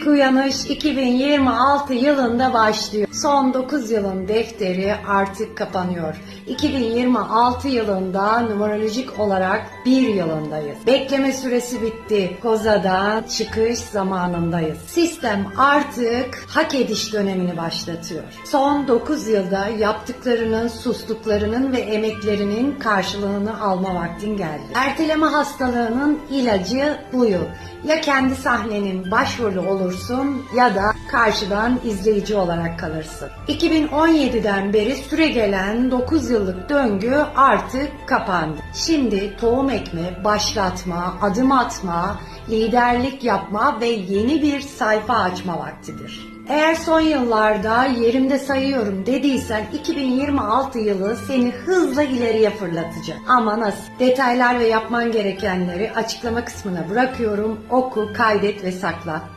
İlk uyanış 2026 yılında başlıyor. Son 9 yılın defteri artık kapanıyor. 2026 yılında numerolojik olarak 1 yılındayız. Bekleme süresi bitti. Koza'dan çıkış zamanındayız. Sistem artık hak ediş dönemini başlatıyor. Son 9 yılda yaptıklarının, sustuklarının ve emeklerinin karşılığını alma vaktin geldi. Erteleme hastalığının ilacı bu yıl. Ya kendi sahnenin başrolü olursun ya da karşıdan izleyici olarak kalırsın. 2017'den beri süregelen 9 yıllık döngü artık kapandı. Şimdi tohum ekme, başlatma, adım atma, liderlik yapma ve yeni bir sayfa açma vaktidir. Eğer son yıllarda yerimde sayıyorum dediysen 2026 yılı seni hızla ileriye fırlatacak. Ama nasıl? Detaylar ve yapman gerekenleri açıklama kısmına bırakıyorum. Oku, kaydet ve sakla.